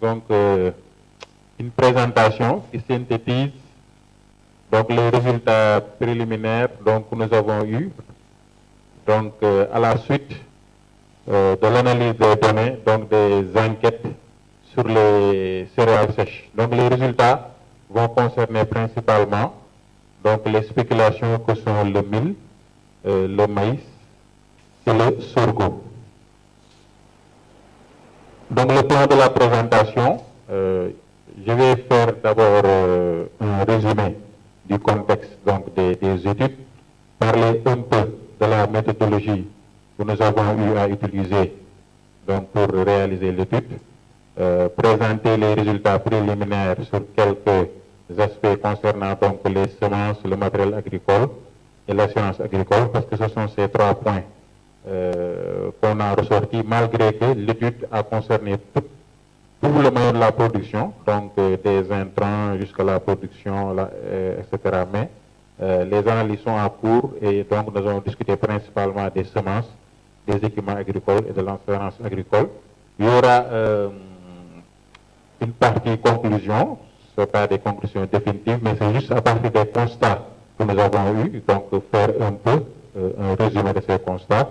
donc une présentation qui synthétise donc les résultats préliminaires donc, que nous avons eus donc, à la suite de l'analyse des données, donc des enquêtes sur les céréales sèches. Donc les résultats vont concerner principalement donc, les spéculations que sont le mil, le maïs et le sorgho. Donc le plan de la présentation, je vais faire d'abord un résumé du contexte donc, des études, parler un peu de la méthodologie que nous avons eu à utiliser donc, pour réaliser l'étude, présenter les résultats préliminaires sur quelques aspects concernant donc, les semences, le matériel agricole et l'assurance agricole, parce que ce sont ces 3 points qu'on a ressortis, malgré que l'étude a concerné tout le moyen de la production, donc des intrants jusqu'à la production, etc. Mais les analyses sont en cours et donc nous avons discuté principalement des semences, des équipements agricoles et de l'assurance agricole. Il y aura une partie conclusion, ce n'est pas des conclusions définitives, mais c'est juste à partir des constats que nous avons eus, donc faire un peu un résumé de ces constats,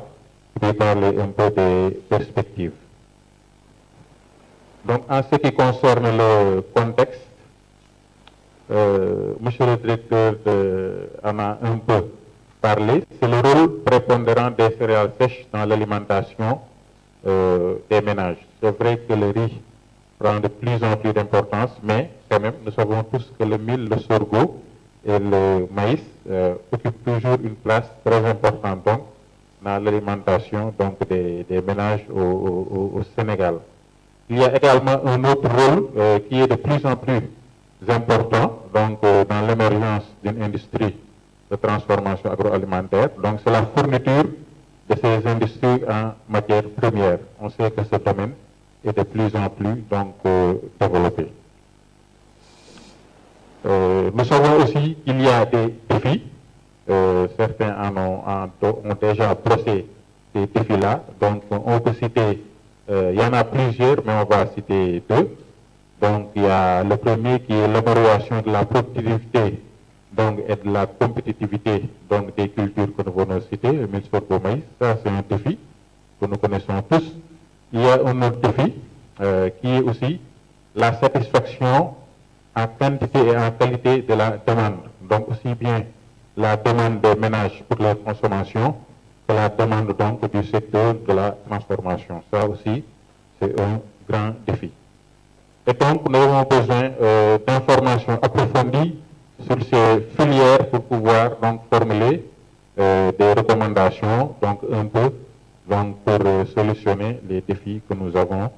puis parler un peu des perspectives. Donc, en ce qui concerne le contexte, Monsieur le directeur en a un peu parlé. C'est le rôle prépondérant des céréales sèches dans l'alimentation des ménages. C'est vrai que le riz prend de plus en plus d'importance, mais quand même, nous savons tous que le mil, le sorgho et le maïs occupent toujours une place très importante donc, dans l'alimentation des ménages au Sénégal. Il y a également un autre rôle qui est de plus en plus important donc, dans l'émergence d'une industrie de transformation agroalimentaire. Donc c'est la fourniture de ces industries en matières premières. On sait que ce domaine est de plus en plus donc, développé. Nous savons aussi qu'il y a des défis. Certains ont déjà brossé ces défis-là. Donc on peut citer, il y en a plusieurs, mais on va citer 2. Donc il y a le premier qui est l'amélioration de la productivité donc, et de la compétitivité donc, des cultures que nous venons de citer, le mil, sorgho, maïs. Ça c'est un défi que nous connaissons tous. Il y a un autre défi qui est aussi la satisfaction en quantité et en qualité de la demande. Donc aussi bien la demande des ménages pour leur consommation que la demande donc, du secteur de la transformation. Ça aussi, c'est un grand défi. Et donc, nous avons besoin d'informations approfondies sur ces filières pour pouvoir donc, formuler des recommandations donc, un peu donc, pour solutionner les défis que nous avons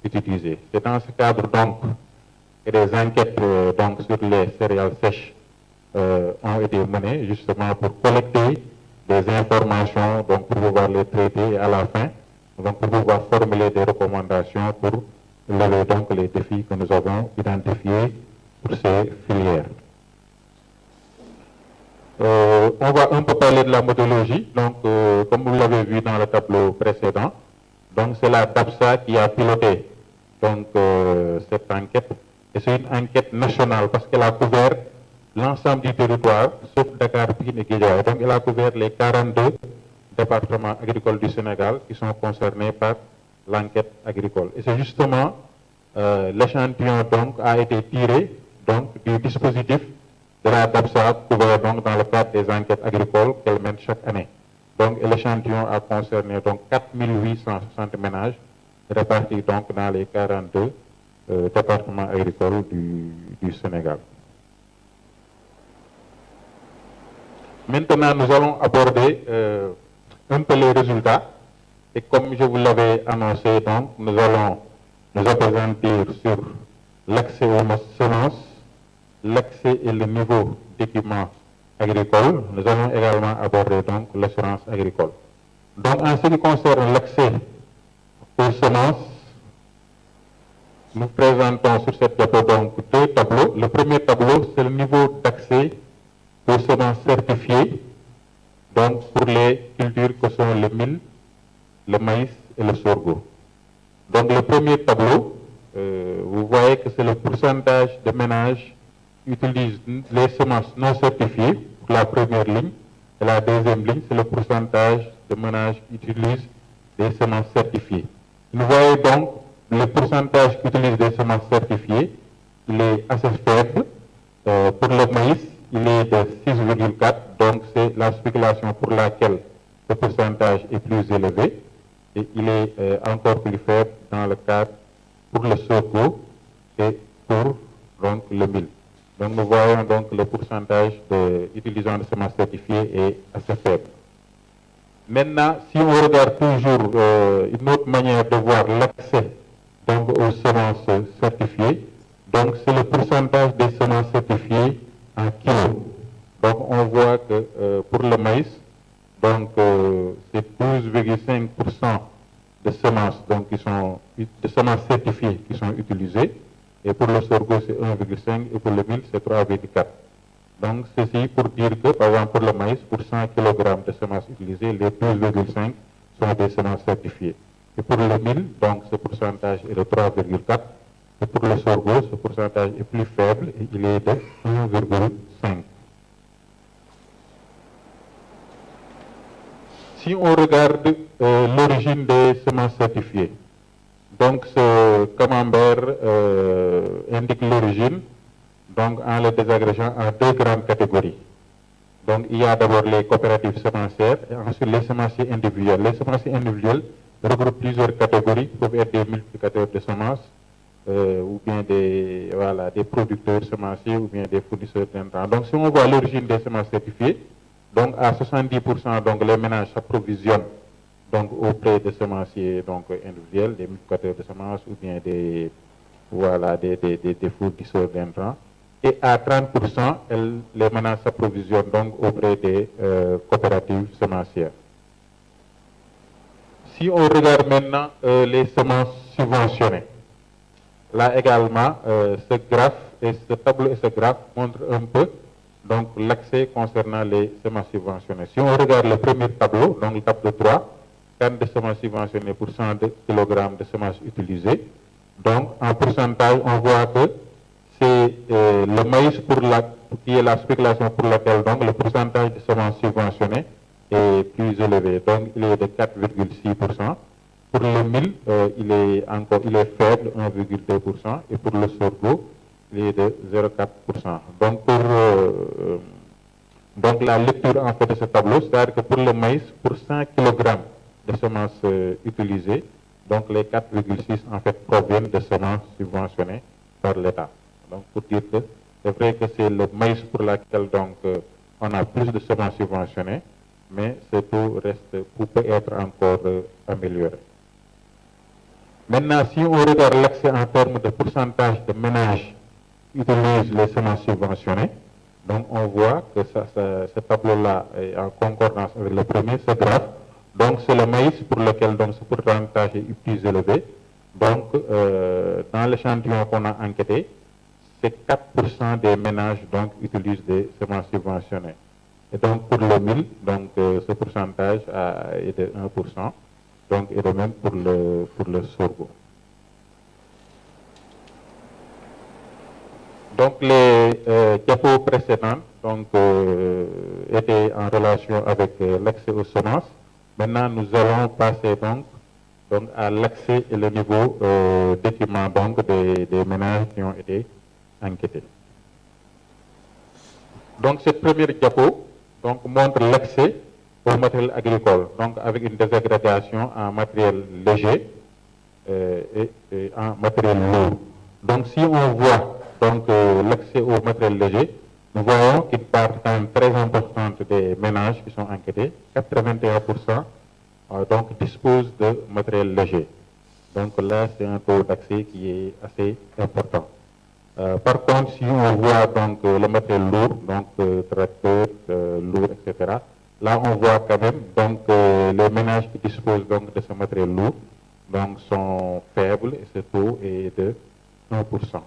utilisés. C'est dans ce cadre donc que des enquêtes donc, sur les céréales sèches ont été menées justement pour collecter des informations donc, pour pouvoir les traiter et à la fin donc, pour pouvoir formuler des recommandations pour lever donc les défis que nous avons identifiés pour ces filières. On va un peu parler de la méthodologie. Donc, comme vous l'avez vu dans le tableau précédent, donc c'est la DAPSA qui a piloté donc, cette enquête. Et c'est une enquête nationale parce qu'elle a couvert l'ensemble du territoire, sauf Dakar, Pikine et Guédiawaye. Donc, elle a couvert les 42 départements agricoles du Sénégal qui sont concernés par l'enquête agricole. Et c'est justement l'échantillon donc a été tiré donc du dispositif de la DAPSA couvert donc dans le cadre des enquêtes agricoles qu'elle mène chaque année. Donc l'échantillon a concerné donc 4860 ménages répartis donc dans les 42 départements agricoles du Sénégal. Maintenant, nous allons aborder un peu les résultats. Et comme je vous l'avais annoncé, donc, nous allons nous appesantir sur l'accès aux semences, l'accès et le niveau d'équipement agricole. Nous allons également aborder donc l'assurance agricole. Donc, en ce qui concerne l'accès aux semences, nous présentons sur cette diapo donc 2 tableaux. Le premier tableau, c'est le niveau d'accès aux semences certifiées, donc pour les cultures que sont le mil, le maïs et le sorgho. Donc le premier tableau, vous voyez que c'est le pourcentage de ménages qui utilisent les semences non certifiées pour la première ligne. Et la deuxième ligne, c'est le pourcentage de ménages qui utilisent des semences certifiées. Vous voyez donc le pourcentage qui utilise des semences certifiées, il est assez faible. Pour le maïs, il est de 6,4, donc c'est la spéculation pour laquelle le pourcentage est plus élevé. Et il est encore plus faible dans le cadre pour le sorgho et pour donc, le mil. Donc nous voyons donc le pourcentage utilisant des semences certifiées est assez faible. Maintenant, si on regarde toujours une autre manière de voir l'accès aux semences certifiées, donc c'est le pourcentage des semences certifiées en kilos. Donc on voit que pour le maïs, donc c'est 12,5% de semences de semences certifiées qui sont utilisées, et pour le sorgho c'est 1,5 et pour le mil c'est 3,4. Donc ceci pour dire que par exemple pour le maïs, pour 100 kg de semences utilisées, les 12,5 sont des semences certifiées. Et pour le mil, donc ce pourcentage est de 3,4. Et pour le sorgho, ce pourcentage est plus faible et il est de 1,5. Si on regarde l'origine des semences certifiées, donc ce camembert indique l'origine donc en le désagrégeant en deux grandes catégories. Donc il y a d'abord les coopératives semencières et ensuite les semenciers individuels. Les semenciers individuels regroupent plusieurs catégories qui peuvent être des multiplicateurs de semences ou bien des producteurs semenciers ou bien des fournisseurs d'intrants. Donc si on voit l'origine des semences certifiées, donc à 70%, donc les ménages s'approvisionnent donc auprès des semenciers donc individuels, des multiplicateurs de semences ou bien des fournisseurs d'intrants. Et à 30%, les ménages s'approvisionnent donc auprès des coopératives semencières. Si on regarde maintenant les semences subventionnées, là également, ce graphe et ce tableau et ce graphe montrent un peu donc l'accès concernant les semences subventionnées. Si on regarde le premier tableau, donc le tableau 3, quantité de semences subventionnées pour 100 kg de semences utilisées. Donc en pourcentage, on voit que c'est le maïs qui est la spéculation pour laquelle donc le pourcentage de semences subventionnées est plus élevé. Donc il est de 4,6%. Pour le mil, il est faible, 1,2%. Et pour le sorgho, il est de 0,4%. Donc la lecture en fait de ce tableau, c'est-à-dire que pour le maïs, pour 100 kg de semences utilisées, donc les 4,6 en fait proviennent de semences subventionnées par l'État. Donc pour dire que c'est vrai que c'est le maïs pour laquelle donc on a plus de semences subventionnées, mais ce taux peut être encore amélioré. Maintenant, si on regarde l'accès en termes de pourcentage de ménages qui utilisent les semences subventionnées, donc on voit que ce tableau-là est en concordance avec le premier, ce graphe. Donc c'est le maïs pour lequel donc, ce pourcentage est plus élevé. Donc dans l'échantillon qu'on a enquêté, c'est 4% des ménages donc utilisent des semences subventionnées. Et donc pour le mil, donc ce pourcentage est de 1%. Donc et de même pour le sorgho. Donc les diapos précédentes donc, étaient en relation avec l'accès aux semences. Maintenant, nous allons passer donc à l'accès et le niveau d'équipement des ménages qui ont été enquêtés. Donc cette première diapo donc, montre l'accès au matériel agricole, donc avec une désagrégation en matériel léger et en matériel lourd. Donc si on voit l'accès au matériel léger, nous voyons qu'une part quand même très importante des ménages qui sont enquêtés, 81%, donc disposent de matériel léger. Donc là, c'est un taux d'accès qui est assez important. Par contre, si on voit donc le matériel lourd, donc tracteur, lourd, etc., là, on voit quand même donc les ménages qui disposent donc de ce matériel lourd donc sont faibles et ce taux est de 1%.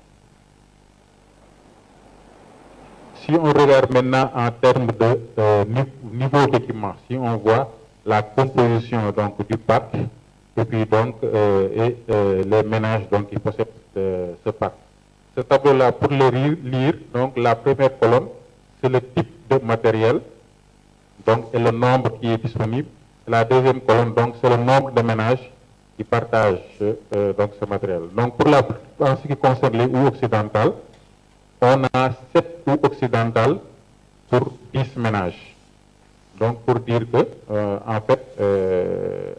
Si on regarde maintenant en termes de niveau d'équipement, si on voit la composition donc du parc et puis donc les ménages donc qui possèdent ce parc. ce tableau-là, pour le lire, donc la première colonne, c'est le type de matériel, donc, et le nombre qui est disponible. La deuxième colonne, donc, c'est le nombre de ménages qui partagent donc, ce matériel. Donc, en ce qui concerne les houes occidentales, on a 7 houes occidentales pour 10 ménages. Donc, pour dire que, en fait,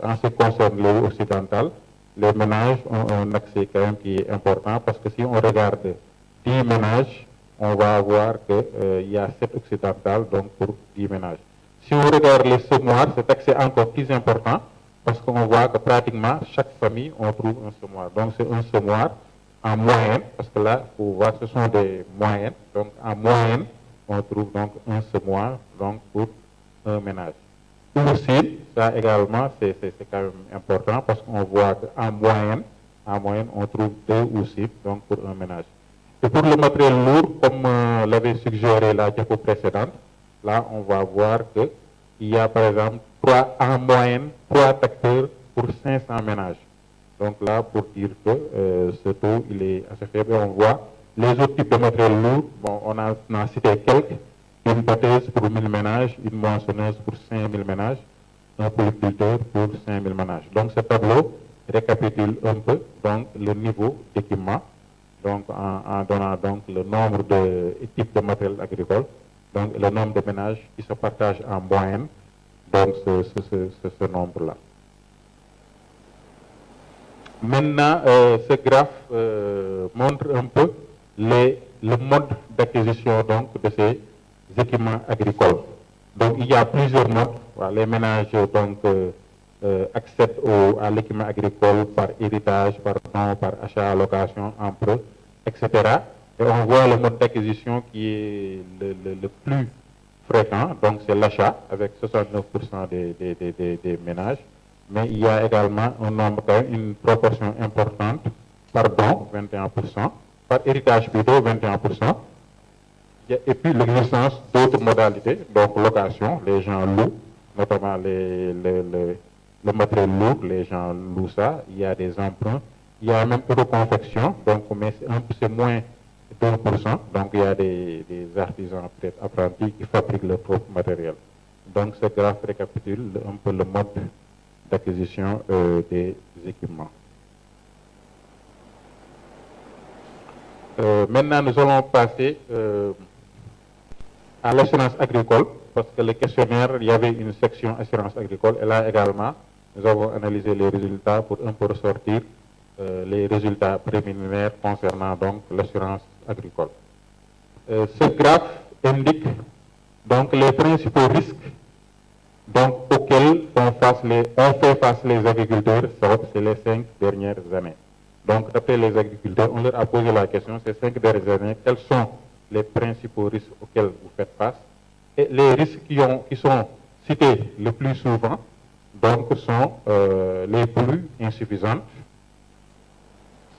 en ce qui concerne les houes occidentales, les ménages ont un accès quand même qui est important, parce que si on regarde 10 ménages, on va voir qu'il y a 7 occidentales, donc pour 10 ménages. Si on regarde les semoirs, cet accès est encore plus important, parce qu'on voit que pratiquement chaque famille, on trouve un semoir. Donc c'est un semoir en moyenne, parce que là, il faut voir, ce sont des moyennes. Donc en moyenne, on trouve donc un semoir donc, pour un ménage. Aussi, ça également, c'est quand même important, parce qu'on voit qu'en moyenne, on trouve 2 ou 6 donc pour un ménage. Et pour le matériel lourd, comme l'avait suggéré la diapo précédente, là, on va voir qu'il y a par exemple en moyenne 3 tracteurs pour 500 ménages. Donc là, pour dire que ce taux, il est assez faible. On voit les autres types de matériel lourd, bon, on a cité quelques, une batteuse pour 1000 ménages, une moissonneuse pour 5000 ménages, un polyculteur pour 5000 ménages. Donc ce tableau récapitule un peu donc, le niveau d'équipement, donc en donnant donc, le nombre de types de matériel agricole, donc le nombre de ménages qui se partagent en moyenne, donc ce nombre-là. Maintenant, ce graphe montre un peu le mode d'acquisition de ces équipements agricoles. Donc il y a plusieurs modes. Voilà, les ménages donc, accèdent à l'équipement agricole par héritage, par don, par achat, location, emprunt, etc. Et on voit le mode d'acquisition qui est le plus fréquent, donc c'est l'achat avec 69% des ménages. Mais il y a également un nombre, une proportion importante par don, 21%, par héritage plutôt, 21%. Et puis l'existence d'autres modalités, donc location, les gens louent, notamment le matériel lourd, les gens louent ça, il y a des emprunts, il y a même reconfection, donc mais c'est moins de 1%, donc il y a des artisans peut-être apprentis qui fabriquent leur propre matériel. Donc ce graphe récapitule un peu le mode d'acquisition des équipements. Maintenant, nous allons passer à l'assurance agricole, parce que le questionnaire, il y avait une section assurance agricole, et là également, nous avons analysé les résultats pour un peu ressortir les résultats préliminaires concernant donc l'assurance agricole. Ce graphe indique donc les principaux risques donc, auxquels on fait face les agriculteurs, c'est les 5 dernières années. Donc, d'après les agriculteurs, on leur a posé la question, ces 5 dernières années, quels sont les principaux risques auxquels vous faites face? Et les risques qui sont cités le plus souvent, donc, sont les pluies insuffisantes,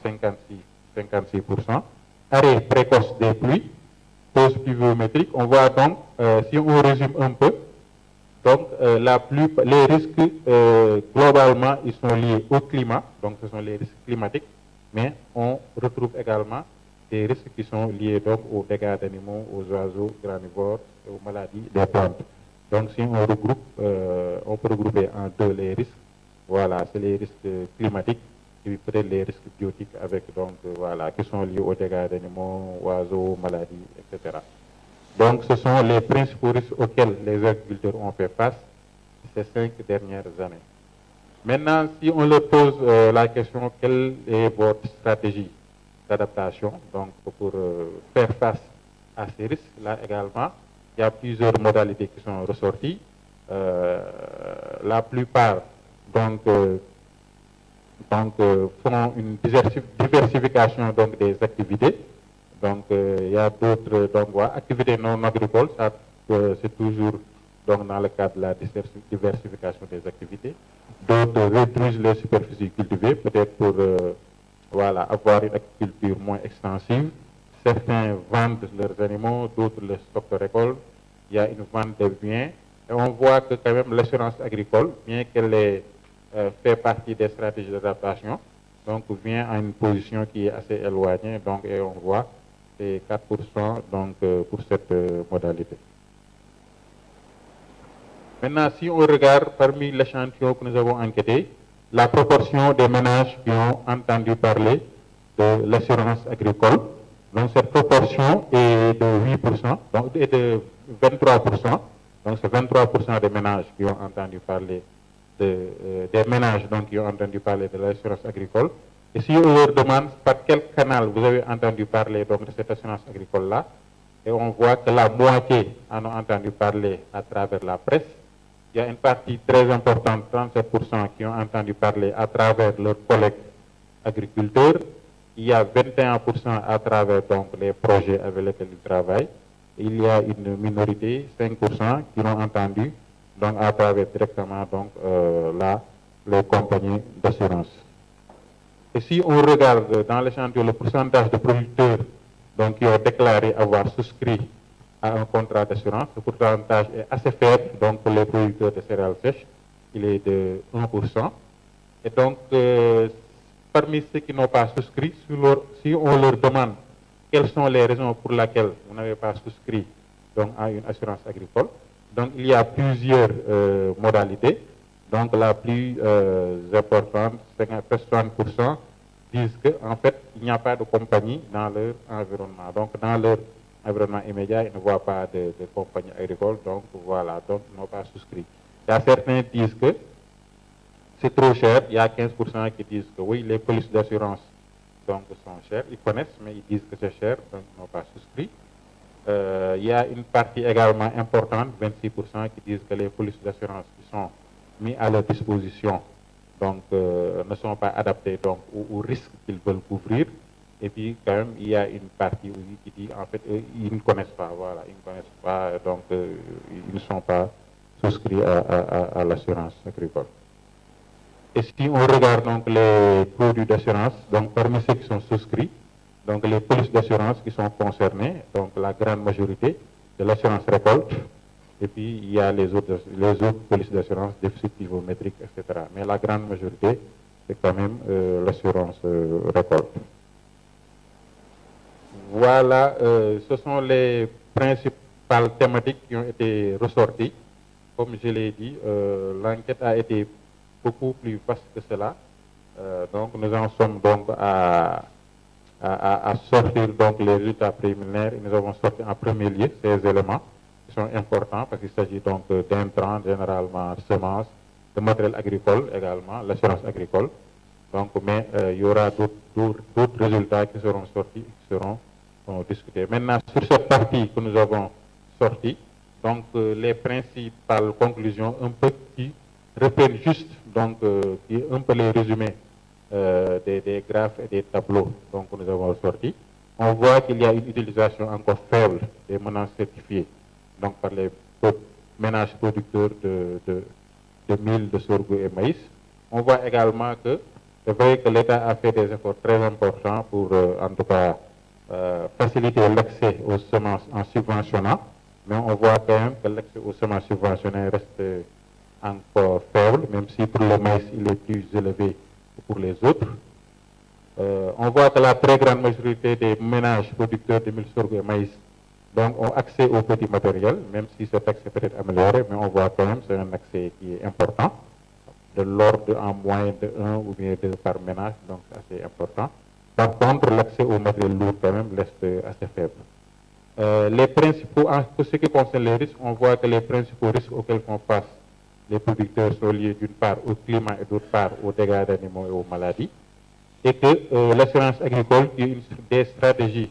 56%, arrêt précoce des pluies, pause pluviométrique. On voit donc, si on résume un peu, donc, les risques, globalement, ils sont liés au climat, donc ce sont les risques climatiques, mais on retrouve également des risques qui sont liés donc, aux dégâts d'animaux, aux oiseaux granivores, aux maladies des plantes. Donc, si on regroupe, on peut regrouper en deux les risques. Voilà, c'est les risques climatiques et puis peut-être les risques biotiques avec, donc, voilà, qui sont liés aux dégâts d'animaux, oiseaux, maladies, etc. Donc, ce sont les principaux risques auxquels les agriculteurs ont fait face ces 5 dernières années. Maintenant, si on leur pose la question, quelle est votre stratégie d'adaptation donc pour faire face à ces risques, là également, il y a plusieurs modalités qui sont ressorties. La plupart donc, font une diversification donc, des activités. Donc, il y a d'autres activités non agricoles, c'est toujours donc, dans le cadre de la diversification des activités. D'autres réduisent les superficies cultivées, peut-être pour avoir une agriculture moins extensive. Certains vendent leurs animaux, d'autres les stockent de récolte. Il y a une vente de biens. Et on voit que quand même l'assurance agricole, bien qu'elle fait partie des stratégies d'adaptation, donc vient à une position qui est assez éloignée, donc, et on voit c'est 4% donc, pour cette modalité. Maintenant, si on regarde parmi l'échantillon que nous avons enquêté, la proportion des ménages qui ont entendu parler de l'assurance agricole, donc cette proportion est de 8%, donc est de 23%, donc c'est 23% des ménages qui ont entendu parler des ménages donc, qui ont entendu parler de l'assurance agricole. Et si on leur demande par quel canal vous avez entendu parler donc, de cette assurance agricole-là, et on voit que la moitié en ont entendu parler à travers la presse. Il y a une partie très importante, 37%, qui ont entendu parler à travers leurs collègues agriculteurs. Il y a 21% à travers donc, les projets avec lesquels ils travaillent. Il y a une minorité, 5%, qui l'ont entendu donc, à travers directement donc, les compagnies d'assurance. Et si on regarde dans l'échantillon le pourcentage de producteurs donc, qui ont déclaré avoir souscrit à un contrat d'assurance, le pourcentage est assez faible donc, pour les producteurs de céréales sèches, il est de 1%. Et donc, parmi ceux qui n'ont pas souscrit, si on leur demande quelles sont les raisons pour lesquelles vous n'avez pas souscrit donc, à une assurance agricole, donc il y a plusieurs modalités. Donc la plus importante, 60% disent qu'en fait, il n'y a pas de compagnie dans leur environnement. Donc dans leur environnement immédiat, ils ne voient pas de compagnie agricole, donc voilà, donc ils n'ont pas souscrit. Il y a certains qui disent que c'est trop cher, il y a 15% qui disent que oui, les polices d'assurance donc, sont chères, ils connaissent, mais ils disent que c'est cher, donc ils n'ont pas souscrit. Il y a une partie également importante, 26%, qui disent que les polices d'assurance qui sont mises à leur disposition donc, ne sont pas adaptées donc, aux risques qu'ils veulent couvrir. Et puis, quand même, il y a une partie qui dit, en fait, ils ne connaissent pas, voilà, ils ne connaissent pas, donc ils ne sont pas souscrits à l'assurance agricole. Et si on regarde donc les produits d'assurance, donc parmi ceux qui sont souscrits, donc les polices d'assurance qui sont concernées, donc la grande majorité de l'assurance récolte, et puis il y a les autres polices d'assurance, déficit pivométrique, etc. Mais la grande majorité, c'est quand même l'assurance récolte. Voilà, ce sont les principales thématiques qui ont été ressorties. Comme je l'ai dit, l'enquête a été beaucoup plus vaste que cela. Donc nous en sommes donc à sortir donc les résultats préliminaires. Et nous avons sorti en premier lieu ces éléments qui sont importants parce qu'il s'agit donc d'intrants, généralement semences, de matériel agricole également, l'assurance agricole. Donc, mais il y aura d'autres résultats qui seront sortis, qui seront discutés. Maintenant, sur cette partie que nous avons sortie, donc les principales conclusions un peu qui reprennent juste donc qui un peu les résumés des graphes et des tableaux donc, que nous avons sortis. On voit qu'il y a une utilisation encore faible des menaces certifiées donc par les ménages producteurs de mil, de sorgho et maïs. On voit également que c'est vrai que l'État a fait des efforts très importants pour en tout cas faciliter l'accès aux semences en subventionnant, mais on voit quand même que l'accès aux semences subventionnées reste encore faible, même si pour le maïs il est plus élevé que pour les autres. On voit que la très grande majorité des ménages producteurs de mil, sorgho et maïs donc, ont accès au petit matériel, même si cet accès peut être amélioré, mais on voit quand même que c'est un accès qui est important, de l'ordre en moyenne de 1 ou bien 2 par ménage, donc c'est assez important. Par contre, l'accès au matériel lourd quand même reste assez faible. Les principaux, en ce qui concerne les risques, on voit que les principaux risques auxquels font face les producteurs sont liés d'une part au climat et d'autre part aux dégâts d'animaux et aux maladies, et que l'assurance agricole, qui est une des stratégies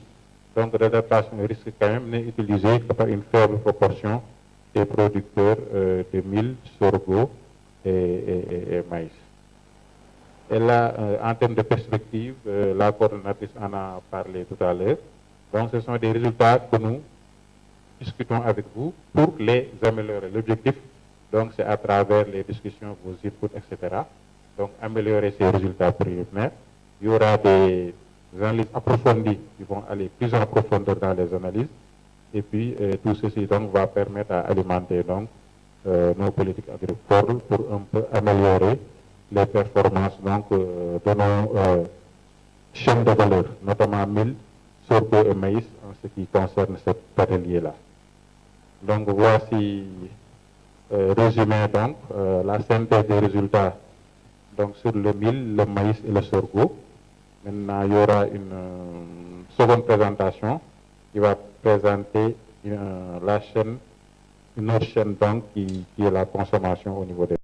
donc d'adaptation au risque quand même, n'est utilisée que par une faible proportion des producteurs de mil, sorgho et maïs. Et là, en termes de perspective, la coordonnatrice en a parlé tout à l'heure. Donc, ce sont des résultats que nous discutons avec vous pour les améliorer. L'objectif, donc, c'est à travers les discussions, vos inputs, etc. Donc, améliorer ces résultats préliminaires. Il y aura des analyses approfondies qui vont aller plus en profondeur dans les analyses. Et puis, tout ceci donc, va permettre à alimenter donc, nos politiques agricoles pour un peu améliorer les performances donc, de nos chaînes de valeur, notamment mil, sorgho et maïs, en ce qui concerne cet atelier-là. Donc voici résumé donc la synthèse des résultats donc, sur le mil, le maïs et le sorgho. Maintenant, il y aura une seconde présentation qui va présenter la chaîne, une autre chaîne donc, qui est la consommation au niveau des